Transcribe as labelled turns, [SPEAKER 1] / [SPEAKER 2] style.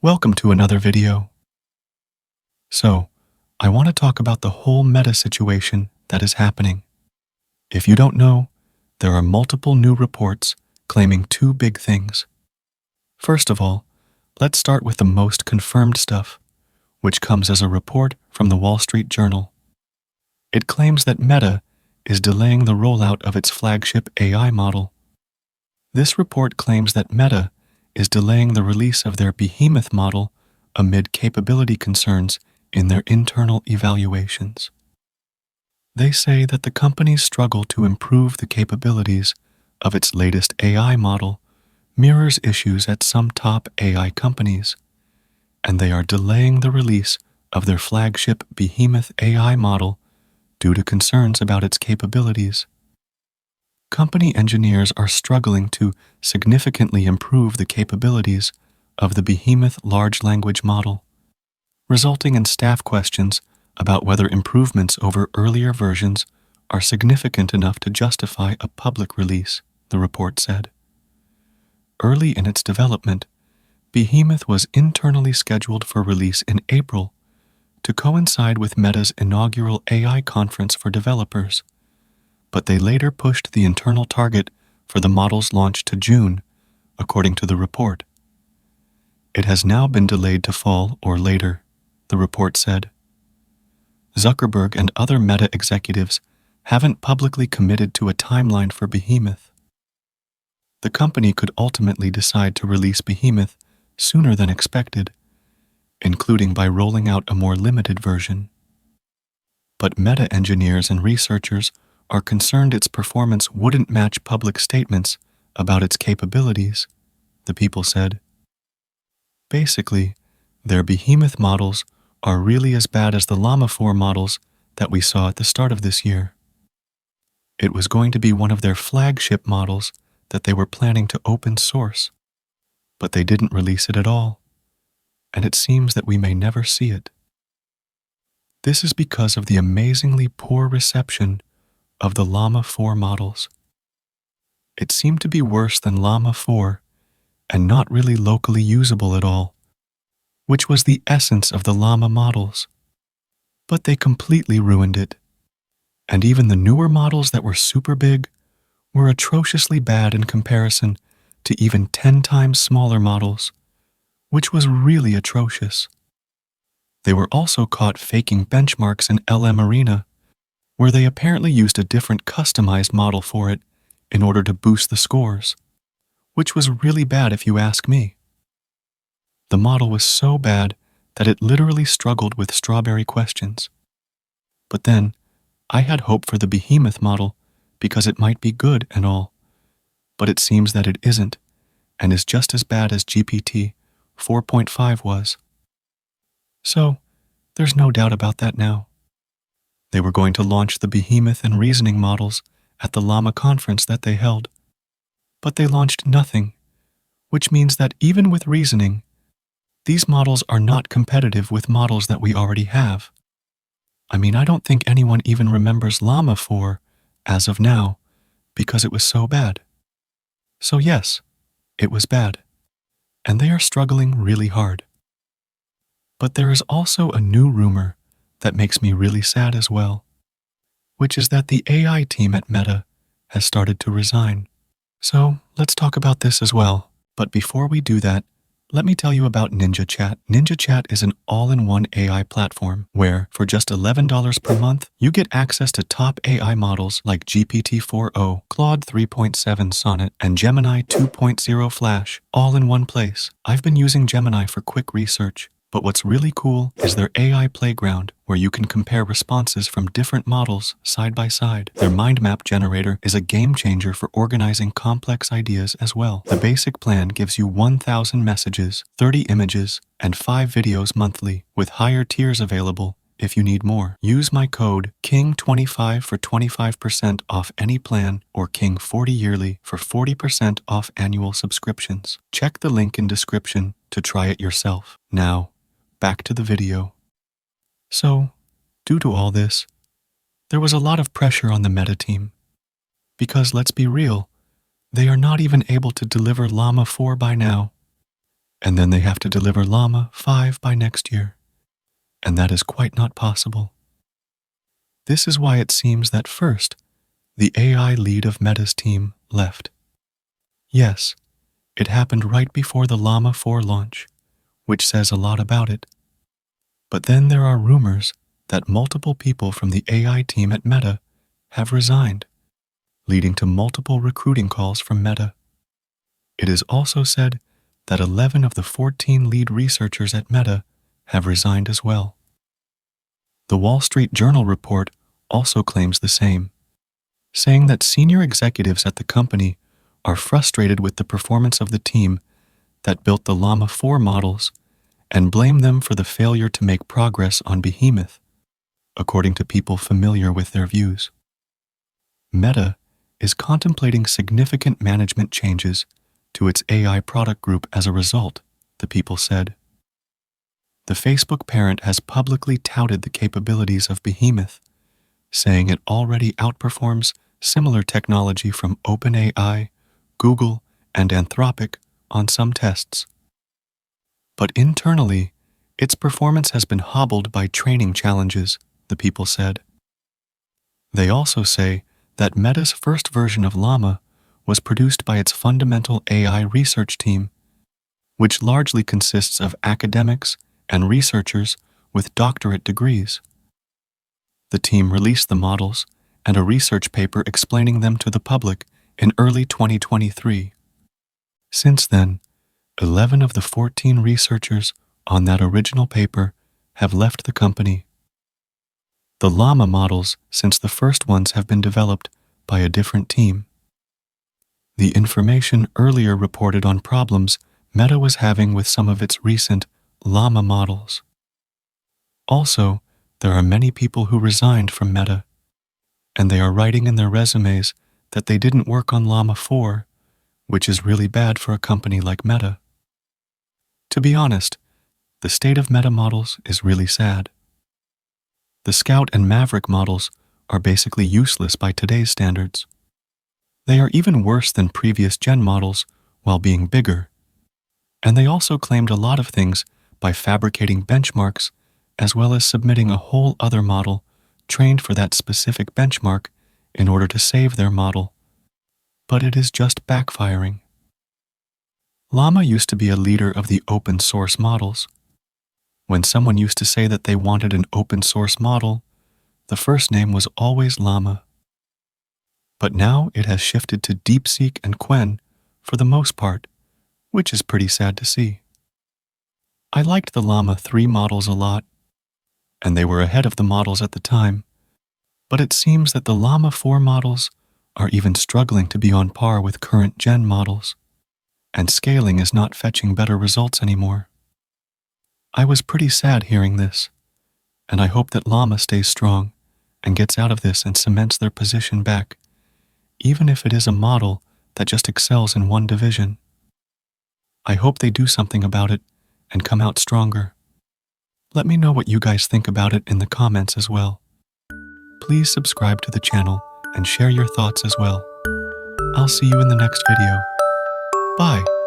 [SPEAKER 1] Welcome to another video. So, I want to talk about the whole meta situation that is happening. If you don't know, there are multiple new reports claiming two big things. First of all, let's start with the most confirmed stuff, which comes as a report from the Wall Street Journal. It claims that Meta is delaying the rollout of its flagship AI model. This report claims that Meta is delaying the release of their Behemoth model amid capability concerns in their internal evaluations. They say that the company's struggle to improve the capabilities of its latest AI model mirrors issues at some top AI companies, and they are delaying the release of their flagship Behemoth AI model due to concerns about its capabilities. Company engineers are struggling to significantly improve the capabilities of the Behemoth large language model, resulting in staff questions about whether improvements over earlier versions are significant enough to justify a public release, the report said. Early in its development, Behemoth was internally scheduled for release in April to coincide with Meta's inaugural AI conference for developers, but they later pushed the internal target for the model's launch to June, according to the report. It has now been delayed to fall or later, the report said. Zuckerberg and other Meta executives haven't publicly committed to a timeline for Behemoth. The company could ultimately decide to release Behemoth sooner than expected, including by rolling out a more limited version. But Meta engineers and researchers are concerned its performance wouldn't match public statements about its capabilities, the people said. Basically, their Behemoth models are really as bad as the Llama 4 models that we saw at the start of this year. It was going to be one of their flagship models that they were planning to open source, but they didn't release it at all, and it seems that we may never see it. This is because of the amazingly poor reception of the Llama 4 models. It seemed to be worse than Llama 4 and not really locally usable at all, which was the essence of the Llama models. But they completely ruined it. And even the newer models that were super big were atrociously bad in comparison to even 10 times smaller models, which was really atrocious. They were also caught faking benchmarks in LM Arena, where they apparently used a different customized model for it in order to boost the scores, which was really bad if you ask me. The model was so bad that it literally struggled with strawberry questions. But then, I had hope for the Behemoth model because it might be good and all, but it seems that it isn't, and is just as bad as GPT 4.5 was. So, there's no doubt about that now. They were going to launch the Behemoth and reasoning models at the Llama conference that they held, but they launched nothing, which means that even with reasoning, these models are not competitive with models that we already have. I mean, I don't think anyone even remembers Llama 4 as of now because it was so bad. So yes, it was bad, and they are struggling really hard. But there is also a new rumor that makes me really sad as well, which is that the AI team at Meta has started to resign. So let's talk about this as well. But before we do that, let me tell you about Ninja Chat. Ninja Chat is an all-in-one AI platform where, for just $11 per month, you get access to top AI models like GPT-4o, Claude 3.7 Sonnet, and Gemini 2.0 Flash, all in one place. I've been using Gemini for quick research, but what's really cool is their AI playground, where you can compare responses from different models side by side. Their mind map generator is a game changer for organizing complex ideas as well. The basic plan gives you 1,000 messages, 30 images, and 5 videos monthly, with higher tiers available if you need more. Use my code KING25 for 25% off any plan, or KING40 yearly for 40% off annual subscriptions. Check the link in description to try it yourself. Now, back to the video. So, due to all this, there was a lot of pressure on the Meta team. Because let's be real, they are not even able to deliver Llama 4 by now. and then they have to deliver Llama 5 by next year, and that is quite not possible. This is why it seems that first, the AI lead of Meta's team left. Yes, it happened right before the Llama 4 launch, which says a lot about it. But then there are rumors that multiple people from the AI team at Meta have resigned, leading to multiple recruiting calls from Meta. It is also said that 11 of the 14 lead researchers at Meta have resigned as well. The Wall Street Journal report also claims the same, saying that senior executives at the company are frustrated with the performance of the team that built the Llama 4 models and blame them for the failure to make progress on Behemoth, according to people familiar with their views. Meta is contemplating significant management changes to its AI product group as a result, the people said. The Facebook parent has publicly touted the capabilities of Behemoth, saying it already outperforms similar technology from OpenAI, Google, and Anthropic on some tests. But internally, its performance has been hobbled by training challenges, the people said. They also say that Meta's first version of Llama was produced by its fundamental AI research team, which largely consists of academics and researchers with doctorate degrees. The team released the models and a research paper explaining them to the public in early 2023. Since then, 11 of the 14 researchers on that original paper have left the company. The Llama models, since the first ones, have been developed by a different team. The information earlier reported on problems Meta was having with some of its recent Llama models. Also, there are many people who resigned from Meta, and they are writing in their resumes that they didn't work on Llama 4, which is really bad for a company like Meta. To be honest, the state of Meta models is really sad. The Scout and Maverick models are basically useless by today's standards. They are even worse than previous gen models while being bigger. And they also claimed a lot of things by fabricating benchmarks as well as submitting a whole other model trained for that specific benchmark in order to save their model. But it is just backfiring. Llama used to be a leader of the open source models. When someone used to say that they wanted an open source model, the first name was always Llama. But now it has shifted to DeepSeek and Qwen for the most part, which is pretty sad to see. I liked the Llama 3 models a lot, and they were ahead of the models at the time, but it seems that the Llama 4 models are even struggling to be on par with current gen models, and scaling is not fetching better results anymore. I was pretty sad hearing this, and I hope that Llama stays strong and gets out of this and cements their position back, even if it is a model that just excels in one division. I hope they do something about it and come out stronger. Let me know what you guys think about it in the comments as well. Please subscribe to the channel and share your thoughts as well. I'll see you in the next video. Bye.